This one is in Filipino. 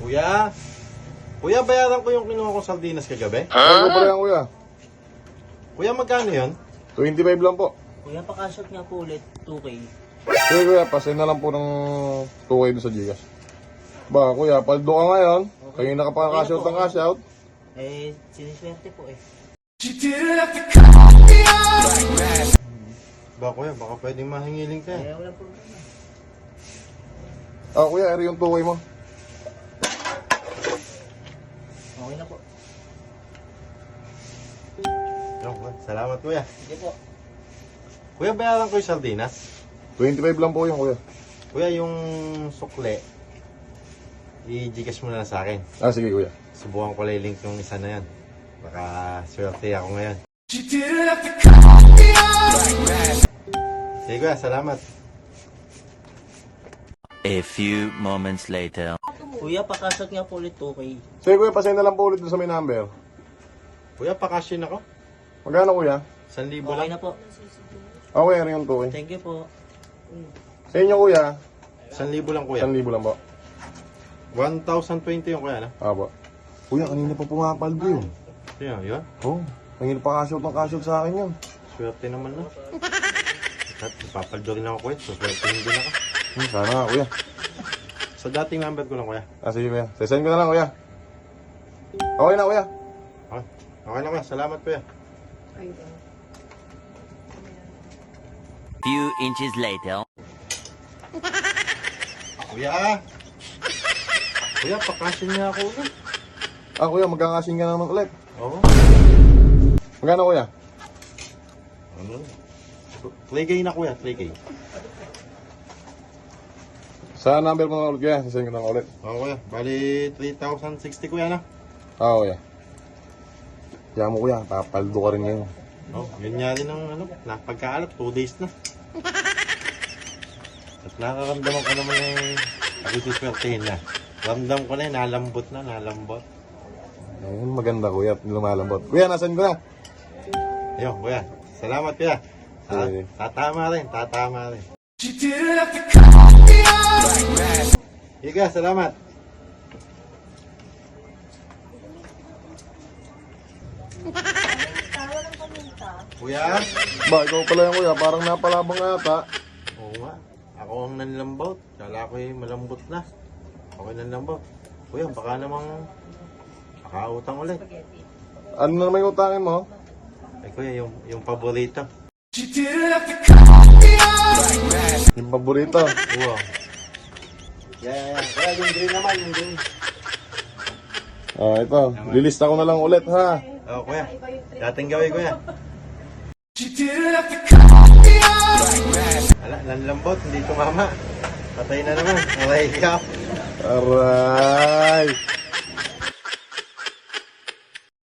Kuya, kuya, bayaran ko yung kinuha kong sardinas kagabi. Ano pala yan, kuya? Kuya, magkano yun? 25 lang po. Kuya, pakashot nga po ulit, 2K. Sige kuya, pasend na lang po ng 2K doon sa Gcash. Ba kuya, paldo ka ngayon. Kayo na ka pa cash out ng cash out. Siniswerte po eh. Ba kuya, baka pwedeng mahingiling ka. Wala problema. Kuya, eri yung 2K mo. Okay na po. Salamat kuya. Sige po. Kuya, bayaran ko yung sardinas. 25 lang po yun, kuya. Kuya, yung sukle, i-gcash mo na lang sa akin. Sige kuya. Subukan ko lang link yung isa na yan. Baka swerte ako ngayon. Sige kuya, salamat. A few moments later. Kuya, pakashot nga po ulit, 2K. Sige kuya, pasend na lang po ulit doon sa may number. Kuya, pakashin ako. Magkano kuya? 1,000 Okay lang. na po. Okay, eri yung 2K. Thank you po. Sa inyo kuya, 1,000 lang kuya. 1,000 lang po. 1,020 yung kuya na. Apo. Kuya, kanina pa pumapaldo yun. Yun. Oo. Kanina pa cash out ng cash out sa akin yun. Swerte naman na. At ipapaldo rin ako kuya. So, swerte din ako. Sana nga kuya. Sa dating number ko lang kuya. Sige kuya. Send ko na lang kuya. Okay na kuya. Okay, okay na kuya. Salamat kuya. Few inches later. Kuya! Kuya, pakashin niya ako ulit. Kuya, magkakasing ka naman ulit. Oo. Magkano kuya? Ano? 3K na kuya, 3K. Sa number mo na ulit kuya, sisend ko na ulit. Oo kuya, bali 3,060 kuya na. Kuya. Kaya mo kuya, papaldo ka rin ngayon. Yun nga rin ang pagkaalat, 2 days na. At nakaramdaman ko naman ako siswertehin na. Ramdam ko na nalambot na, nalambot. Ayun, maganda kuya, lumalambot. Kuya, nasan ko na? Ayun kuya, salamat kuya. Sige. Tatama rin. Higa, salamat. Kuya? Ba, ikaw pala yan kuya, parang napalabang nga yata. Oo nga. Ako ang nanlambot. Kala ko malambot na. Ako yung nanlambot. Kuya, baka namang makautang ulit. Ano na naman yung utangin mo? Ay kuya, yung paborito. Yung paborito. Wow. Yeah. Kuya, yung green naman, yung green. Ito. Lilista ko na lang ulit ha. Oo kuya. Dating gawin kuya. Ala, nanlambot, hindi tumama. Patay na naman. Aray ka. Aray.